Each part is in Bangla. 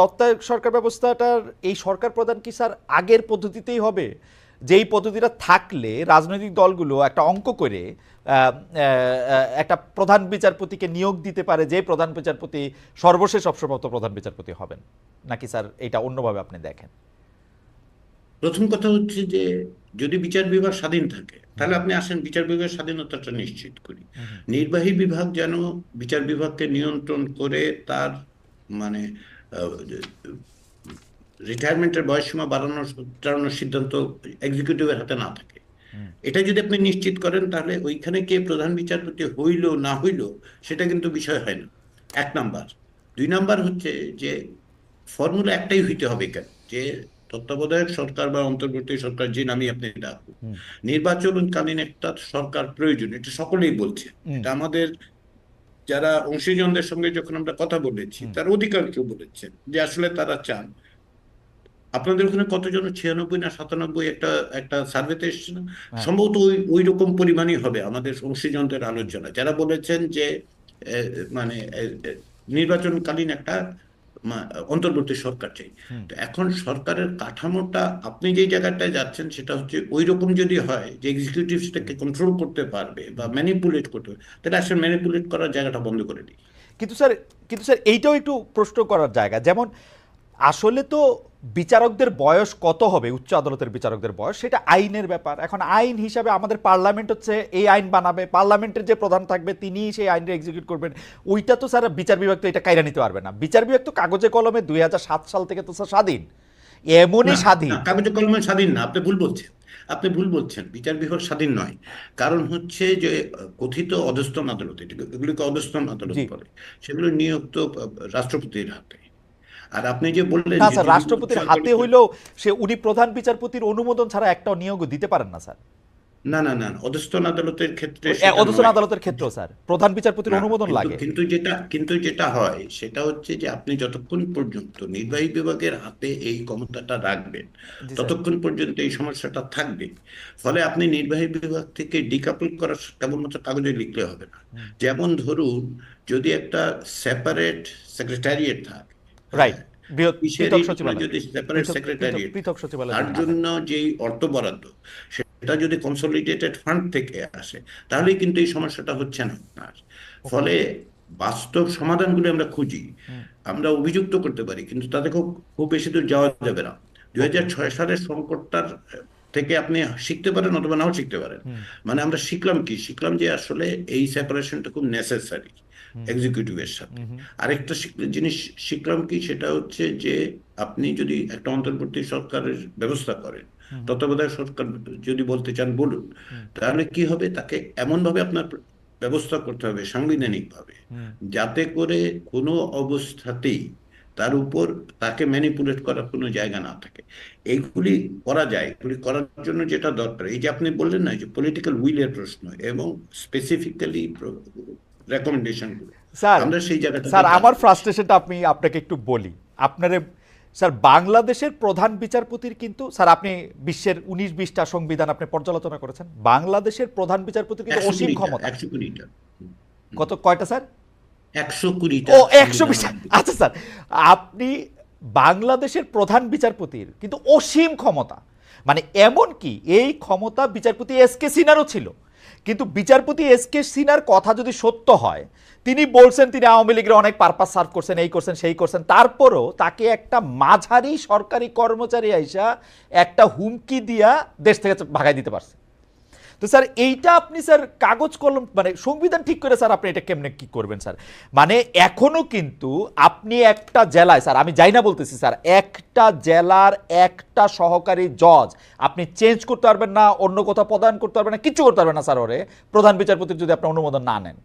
তত্ত্বাবধায়ক সরকার ব্যবস্থাটার এই সরকার প্রধান কি স্যার আগের পদ্ধতিতেই হবে, যেই পদ্ধতিটা থাকলে রাজনৈতিক দলগুলো একটা অঙ্ক করে একটা প্রধান বিচারপতিকে নিয়োগ দিতে পারে, যে প্রধান বিচারপতি সর্বশেষ অবসরপ্রাপ্ত প্রধান বিচারপতি হবেন, নাকি স্যার এটা অন্যভাবে আপনি দেখেন? প্রথম কথা হচ্ছে যে যদি বিচার বিভাগ স্বাধীন থাকে তাহলে আপনি আসেন বিচার বিভাগের স্বাধীনতাটা নিশ্চিত করি। নির্বাহী বিভাগ যেন বিচার বিভাগকে নিয়ন্ত্রণ করে তার মানে রিটায়ারমেন্টের বয়সসীমা টাড়ানোর সিদ্ধান্ত এক্সিকিউটিভের হাতে না থাকে। এটা যদি আপনি নিশ্চিত করেন তাহলে ওইখানে কে প্রধান বিচারপতি হইল না হইল সেটা কিন্তু বিষয় হয় না। এক নাম্বার। দুই নাম্বার হচ্ছে যে ফর্মুলা একটাই হইতে হবে কেন, যে তত্ত্বাবধায়ক সরকার বা অন্তর্বর্তী সরকার যে নামই আপনি ডাকুন, নির্বাচনকালীন একটা সরকার প্রয়োজন, এটা সকলেই বলছে। এটা আমাদের যারা অংশীজনদের সঙ্গে যখন আমরা কথা বলেছি তার অধিকাংশ বলেছেন যে আসলে তারা চান। আপনাদের ওখানে কতজন, 96 না 97 একটা একটা সার্ভেতে এসেছে না? হ্যাঁ। সম্ভবত ওই ওই রকম পরিমাণই হবে আমাদের অংশীজনদের আলোচনা, যারা বলেছেন যে আহ, মানে নির্বাচনকালীন একটা অন্তর্বর্তী সরকার চাই। তো এখন সরকারের কাঠামোটা আপনি যে জায়গাটায় যাচ্ছেন সেটা হচ্ছে ওই রকম যদি হয় যে এক্সিকিউটিভ সেটাকে কন্ট্রোল করতে পারবে বা ম্যানিপুলেট করতে পারবে, তাহলে আসলে ম্যানিপুলেট করার জায়গাটা বন্ধ করে দিই। কিন্তু স্যার কিন্তু স্যার এইটাও একটু প্রশ্ন করার জায়গা, যেমন আসলে তো বিচারকদের বয়স কত হবে, উচ্চ আদালতের বিচারকদের বয়স, সেটা আইনের ব্যাপার। এখন আইন হিসাবে আমাদের পার্লামেন্ট হচ্ছে এই আইন বানাবে, পার্লামেন্টের যে প্রধান থাকবে তিনি সেই আইনটা এক্সিকিউট করবেন। ওইটা তো স্যার বিচার বিভাগ তো এটা কায়রা নিতে পারবে না। বিচার বিভাগ তো কাগজে কলমে 2007 সাল থেকে তো স্যার স্বাধীন, এমনই না, না, স্বাধীন। কাগজে কলমে স্বাধীন না, আপনি ভুল বলছেন। আপনি ভুল বলছেন, বিচার বিভাগ স্বাধীন নয়। কারণ হচ্ছে যে কথিত অধস্তন আদালত, এগুলিকে অধস্তন আদালত জি। বলে, সেগুলো নিয়োগ তো রাষ্ট্রপতির হাতে। আর আপনি যে বললেন না যে স্যার, যদি উচ্চ রাষ্ট্রপতির হাতে আদালতের, হইলেও সে উনি প্রধান বিচারপতির অনুমোদন ছাড়া একটা নিয়োগ দিতে পারেন না স্যার। না, না, না, অধস্তন আদালতের ক্ষেত্রে সেটা অধস্তন নয়। আদালতের ক্ষেত্রেও স্যার প্রধান বিচারপতির না, অনুমোদন কিন্তু লাগে। কিন্তু যেটা হয় সেটা হচ্ছে যে আপনি যতক্ষণ পর্যন্ত নির্বাহী বিভাগের হাতে এই ক্ষমতাটা রাখবেন জি স্যার। ততক্ষণ পর্যন্ত এই সমস্যাটা থাকবে। ফলে আপনি নির্বাহী বিভাগ থেকে ডিকাপল করার কেবলমাত্র কাগজে লিখলে হবে না। যেমন ধরুন, যদি একটা সেপারেট সেক্রেটারিয়েট থাকে, হ্যাঁ, রাইট। বৃহৎ পৃথক ফিশারির জন্য সচিবালয়। যদি সেপারেট পৃথক পৃথক সেক্রেটারিয়েট পৃথক থাকে, সচিবালয় তার যদি না জন্য থাকে। যেই অর্থ বরাদ্দ সেটা যদি কনসলিডেটেড ফান্ড থেকে আসে তাহলেই কিন্তু এই সমস্যাটা হচ্ছে না আপনার। ওকে। ফলে বাস্তব সমাধানগুলো আমরা খুঁজি, আমরা অভিযুক্ত করতে পারি, কিন্তু তাতে খুব খুব বেশি দূর যাওয়া যাবে না। দুই ওকে। হাজার ছয় সালের সংকটটার থেকে আপনি শিখতে পারেন অথবা নাও শিখতে পারেন। মানে আমরা শিখলাম কি, শিখলাম যে আসলে এই সেপারেশনটা খুব নেসেসারি এক্সিকিউটিভের সাথে। আরেকটা জিনিস শিখলাম কি, সেটা হচ্ছে যে আপনি যদি একটা অন্তর্বর্তী সরকারের ব্যবস্থা করেন, তত্ত্বাবধায়ক সরকার যদি বলতে চান বলুন, তাহলে কি হবে, তাকে এমনভাবে আপনার ব্যবস্থা করতে হবে সাংবিধানিকভাবে যাতে করে কোনো অবস্থাতেই তার উপর তাকে ম্যানিপুলেট করার কোনো জায়গা না থাকে। এইগুলি করা যায়। এগুলি করার জন্য যেটা দরকার, এই যে আপনি বললেন না যে পলিটিক্যাল উইলের প্রশ্ন এবং স্পেসিফিক্যালি রেকমেন্ডেশনগুলো, স্যার, আমরা সেই জায়গাটাতে স্যার কাজ আমার করছি। ফ্রাস্ট্রেশনটা আপনি আপনাকে একটু বলি আপনারে। স্যার বাংলাদেশের প্রধান বিচারপতির কিন্তু স্যার আপনি বিশ্বের 19-20টা সংবিধান আপনি পর্যালোচনা করেছেন, বাংলাদেশের প্রধান বিচারপতির কিন্তু একশো অসীম কুড়িটা ক্ষমতা। 120টা। কত কয়টা স্যার? 120টা ও, একশো সংবিধান বিশ। আমাদের। আচ্ছা স্যার, আপনি বাংলাদেশের প্রধান বিচারপতির কিন্তু অসীম ক্ষমতা, মানে এমন কি এই ক্ষমতা বিচারপতি এস কে সিনারও ছিল। কিন্তু বিচারপতি এস কে সিনার কথা যদি সত্য হয়, তিনি বলছেন তিনি আওয়ামী লীগের অনেক পারপাস সার্ভ করছেন, এই করছেন সেই করছেন, তারপরও তাকে একটা মাঝারি সরকারি কর্মচারী আইসা একটা হুমকি দিয়া দেশ থেকে ভাগাই দিতে পারছে। তো স্যার এইটা আপনি স্যার কাগজ কলম মানে সংবিধান ঠিক করে স্যার আপনি এটা কেমনে কি করবেন স্যার? মানে এখনো কিন্তু আপনি একটা জেলায়, স্যার আমি যাই না বলতেছি স্যার, একটা জেলার একটা সহকারী জজ আপনি চেঞ্জ করতে পারবেন না, অন্য কোথাও প্রদান করতে পারবেন না, কিচ্ছু করতে পারবেন না স্যার ওরে। প্রধান বিচারপতির যদি আপনি অনুমোদন না নেন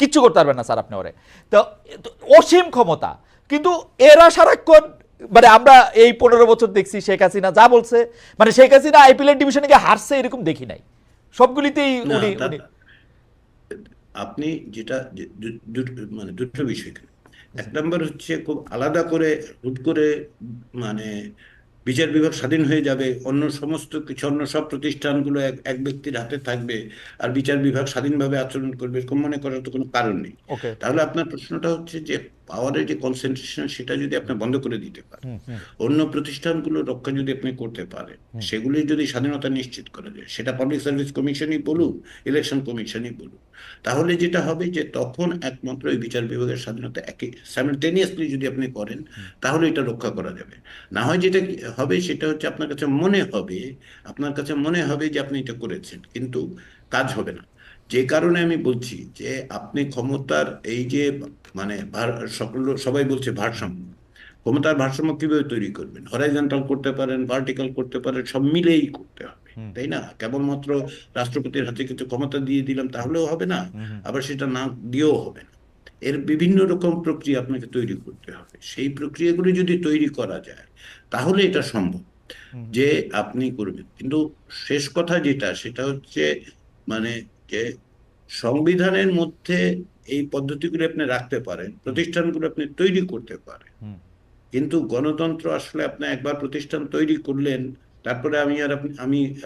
কিচ্ছু করতে পারবেন না স্যার আপনি ওরে। তো তো অসীম ক্ষমতা, কিন্তু এরা সারাক্ষণ মানে আমরা এই 15 বছর দেখছি শেখ হাসিনা যা বলছে, মানে শেখ হাসিনা আইপিএল ডিভিশনে গিয়ে হারছে এরকম দেখি নাই, সবগুলিতেই না, উনি উনি আপনি যেটা মানে দুটো বিষয় এখানে। এক নম্বর হচ্ছে খুব আলাদা করে হুট করে মানে বিচার বিভাগ স্বাধীন হয়ে যাবে, অন্য সমস্ত কিছু অন্য সব প্রতিষ্ঠানগুলো এক এক ব্যক্তির হাতে থাকবে আর বিচার বিভাগ স্বাধীনভাবে আচরণ করবে এরকম মনে করার তো কোনো কারণ নেই। ওকে। তাহলে আপনার প্রশ্নটা হচ্ছে যে পাওয়ারের যে কনসেন্ট্রেশন সেটা যদি আপনি বন্ধ করে দিতে পারেন, অন্য প্রতিষ্ঠানগুলো রক্ষা যদি আপনি করতে পারেন, সেগুলি যদি স্বাধীনতা নিশ্চিত করা যায়, সেটা পাবলিক সার্ভিস কমিশনই বলুন, ইলেকশন কমিশনই বলুন, তাহলে যেটা হবে যে তখন একমাত্র এই বিচার বিভাগের স্বাধীনতা একই সাইমালটেনিয়াসলি যদি আপনি করেন, তাহলে এটা রক্ষা করা যাবে। না হয় যেটা হবে সেটা হচ্ছে আপনার কাছে মনে হবে যে আপনি এটা করেছেন, কিন্তু কাজ হবে না। যে কারণে আমি বলছি যে আপনি ক্ষমতার এই যে মানে সবাই বলছে ভারসাম্য, ক্ষমতার ভারসাম্য কিভাবে তৈরি করবেন? হরাইজন্টাল করতে পারেন, ভার্টিক্যাল করতে পারেন, সব মিলেই করতে হবে, তাই না? কেবলমাত্র রাষ্ট্রপতির হাতে কিছু ক্ষমতা দিয়ে দিলাম তাহলেও হবে না, আবার সেটা না দিয়েও হবে না। এর বিভিন্ন রকম প্রক্রিয়া আপনাকে তৈরি করতে হবে। সেই প্রক্রিয়াগুলি যদি তৈরি করা যায় তাহলে এটা সম্ভব যে আপনি করবেন। কিন্তু শেষ কথা যেটা, সেটা হচ্ছে মানে যে সংবিধানের মধ্যে এই পদ্ধতিগুলো আপনি রাখতে পারেন, প্রতিষ্ঠানগুলো আপনি তৈরি করতে পারেন, কিন্তু গণতন্ত্র আসলে আপনি একবার প্রতিষ্ঠান তৈরি করলেন, তারপরে আমি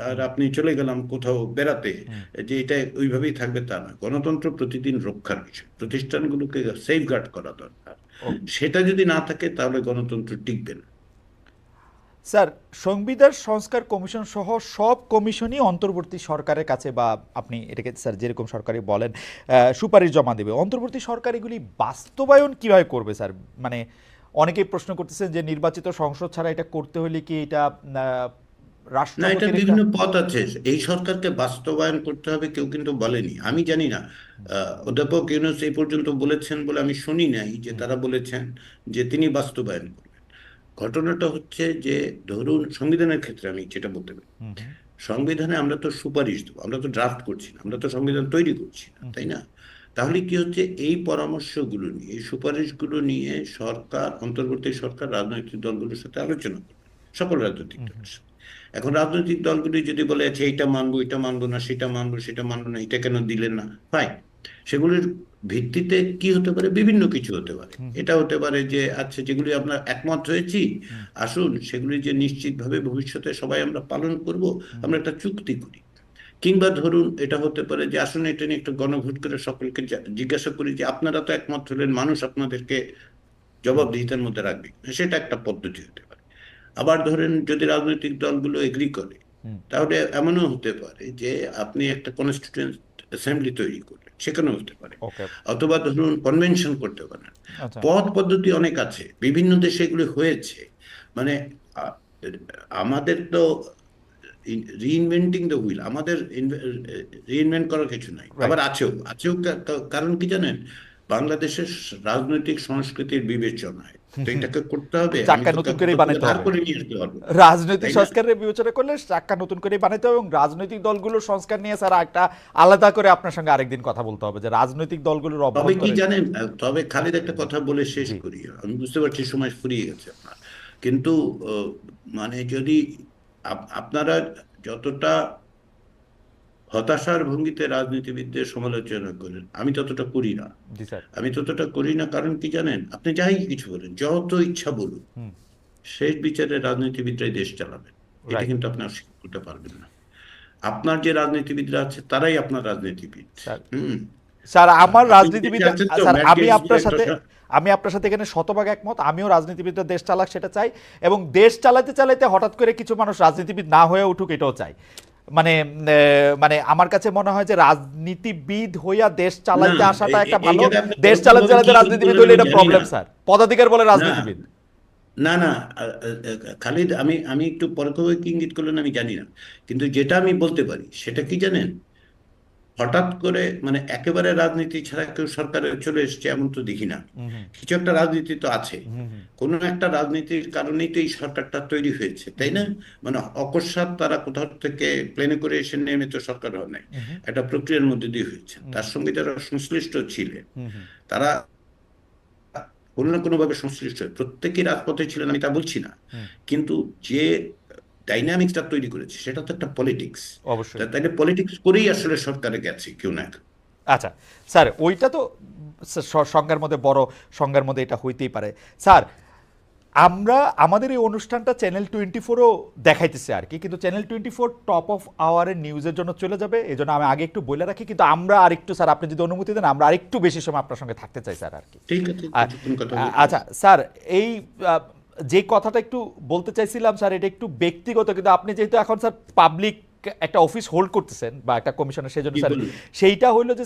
আর আপনি চলে গেলাম কোথাও বেড়াতে, যে এটা ওইভাবেই থাকবে তা না। গণতন্ত্র প্রতিদিন রক্ষার বিষয়, প্রতিষ্ঠানগুলোকে সেফগার্ড করা দরকার। সেটা যদি না থাকে তাহলে গণতন্ত্র টিকবে না। স্যার, সংবিধান সংস্কার কমিশন সহ সব কমিশনই অন্তর্বর্তী সরকারের কাছে, বা আপনি এটাকে স্যার যেরকম সরকারি বলেন, সুপারিশ জমা দেবে। অন্তর্বর্তী সরকার এগুলি বাস্তবায়ন কিভাবে করবে স্যার? মানে অনেকেই প্রশ্ন করতেছেন যে নির্বাচিত সংসদ ছাড়া এটা করতে হলে কি এটা না, এটা রাষ্ট্রপতির একটা। বিভিন্ন পথ আছে। এই সরকারকে বাস্তবায়ন করতে হবে কেউ কিন্তু বলেনি, আমি জানি না। অধ্যাপক ইউনূস এই পর্যন্ত বলেছেন বলে আমি শুনি নাই যে তারা বলেছেন যে তিনি বাস্তবায়ন করবেন। ঘটনাটা হচ্ছে যে ধরুন সংবিধানের ক্ষেত্রে আমি যেটা বলতে পারি, সংবিধানে আমরা তো সুপারিশ দেবো, আমরা তো ড্রাফট করছি না, আমরা তো সংবিধান তৈরি করছি না, তাই না? তাহলে কি হচ্ছে, এই পরামর্শগুলো নিয়ে, এই সুপারিশগুলো নিয়ে সরকার, অন্তর্বর্তী সরকার রাজনৈতিক দলগুলোর সাথে আলোচনা করবে, সকল রাজনৈতিক দলের সাথে। এখন রাজনৈতিক দলগুলি যদি বলে আচ্ছা এটা মানবো, এটা মানবো না, সেটা মানবো, সেটা মানবো না, এটা কেন দিলেন না, ফাইন। সেগুলির ভিত্তিতে কি হতে পারে, বিভিন্ন কিছু হতে পারে। এটা হতে পারে যে আচ্ছা যেগুলি আমরা একমত হয়েছি, আসুন সেগুলি যে নিশ্চিতভাবে ভবিষ্যতে সবাই আমরা পালন করব, আমরা একটা চুক্তি করি। কিংবা ধরুন এটা হতে পারে যে আসুন এটা নিয়ে একটা গণভোট করে সকলকে জিজ্ঞাসা করি যে আপনারা তো একমত হলেন, মানুষ আপনাদেরকে জবাবদিহিতার মধ্যে রাখবে, সেটা একটা পদ্ধতি হতে পারে। আবার ধরেন যদি রাজনৈতিক দলগুলো এগ্রি করে, তাহলে এমনও হতে পারে যে আপনি একটা কনস্টিটিউয়েন্ট অ্যাসেম্বলি তৈরি করলেন, সেখানেও হতে পারে। ওকে। অথবা ধরুন কনভেনশন করতে পারেন। আচ্ছা। পথ পদ্ধতি অনেক আছে, বিভিন্ন দেশে এগুলো হয়েছে। মানে আ- আমাদের তো রিইনভেন্টিং দ্য হুইল, আমাদের রিইনভেন্ট করার কিছু নাই। আবার রাইট। আছেও কারণ কি জানেন, বাংলাদেশের রাজনৈতিক সংস্কৃতির বিবেচনায় তো এটাকে করতে হবে। আমি চাক্কা তো নতুন করেই কোথাও থেকে বানাইতে ধার হবে। করে নিয়ে আসতে পারবো না, রাজনৈতিক তাই না? সংস্কারের বিবেচনা করলে চাক্কা নতুন করে বানাইতে হবে, এবং রাজনৈতিক দলগুলোর সংস্কার নিয়ে স্যার একটা আলাদা করে আপনার সঙ্গে আরেকদিন কথা বলতে হবে, যে রাজনৈতিক দলগুলোর তবে কি অভ্যন্তরে। জানেন, তবে খালিদ একটা কথা বলে শেষ জি। করি, আমি বুঝতে পারছি সময় ফুরিয়ে গেছে আপনার, কিন্তু মানে যদি আপনারা যতটা হতাশার ভঙ্গিতে রাজনীতিবিদদের সমালোচনা করেন, আমি ততটা করি না। জি স্যার। আমি ততটা করি না, কারণ কি জানেন, আপনি যাই কিছু বলেন, যত ইচ্ছা বলুন, শেষ বিচারে রাজনীতিবিদরাই দেশ চালাবেন। এটা রাইট কিন্তু আপনি অস্বীকার করতে পারবেন না। আপনার যে রাজনীতিবিদরা আছে তারাই আপনার রাজনীতিবিদ। স্যার। হুম। স্যার আমার আপনি রাজনীতিবিদ, দেশে আছেন তো, স্যার ম্যাট আমি গেটস যে আপনার একটা সাথে, আমি আপনার সাথে এখানে শতভাগ একমত। আমিও রাজনীতিবিদরা দেশ চালাক সেটা চাই, এবং দেশ চালাতে চালাতে হঠাৎ করে কিছু মানুষ রাজনীতিবিদ না হয়ে উঠুক এটাও চাই। মানে মানে আমার কাছে মনে হয় যে রাজনীতিবিদ হইয়া দেশ না, চালাইতে আসাটা একটা এই ভালো, জায়গায় আপনি দেশ চালাতে পরোক্ষভাবে চালাতে কি রাজনীতিবিদ বললেন হইলে আমি এটা জানি প্রবলেম না। স্যার, পদাধিকার বলে না, রাজনীতিবিদ। না, না, খালিদ, আমি আমি একটু পরোক্ষভাবে কি ইঙ্গিত করলেন আমি জানি না, কিন্তু যেটা আমি বলতে পারি সেটা কি জানেন, হঠাৎ করে মানে একেবারে রাজনীতি ছাড়া কেউ সরকারে চলে এসেছে এমন তো দেখি না। কিছু একটা রাজনীতি তো আছে, কোনো একটা রাজনীতির কারণেই তো এই সরকারটা তৈরি হয়েছে, তাই না? মানে অকস্মাৎ তারা কোথাও থেকে প্লেনে করে এসে নেমে তো সরকার হয় নাই, একটা প্রক্রিয়ার মধ্যে দিয়ে হয়েছে। তার সঙ্গে যারা সংশ্লিষ্ট ছিলেন, তারা কোনো না কোনো ভাবে সংশ্লিষ্ট, প্রত্যেকেই রাজপথে ছিলেন আমি তা বলছি না, কিন্তু যে ডাইনামিক্সটা তৈরি করেছে সেটা তো একটা পলিটিক্স। অবশ্যই। তাইলে পলিটিক্স করেই আসলে সরকারে গেছে কেউ না কেউ। আচ্ছা স্যার, ওইটা তো সংজ্ঞার মধ্যে বড়, সংজ্ঞার মধ্যে এটা হইতেই পারে। স্যার, আমরা আমাদের এই অনুষ্ঠানটা চ্যানেল 24ও দেখাইতেছে আর কি, কিন্তু চ্যানেল 24 টপ অফ আওয়ারের নিউজের জন্য চলে যাবে, এই জন্য আমি আগে একটু বলে রাখি। কিন্তু আমরা আরেকটু, স্যার আপনি যদি অনুমতি দেন, আমরা আরেকটু বেশি সময় আপনার সঙ্গে থাকতে চাই স্যার আর কি। ঠিক আছে, কিছুক্ষণ কথা বলতে আচ্ছা স্যার, এই যে কথাটা একটু বলতে চাইছিলাম স্যার, এটা একটু ব্যক্তিগত, কিন্তু আপনি যেহেতু এখন স্যার পাবলিক একটা অফিস হোল্ড করতেছেন বা একটা কমিশনের, সেজন্য কি স্যার বলুন? সেইটা হইলো যে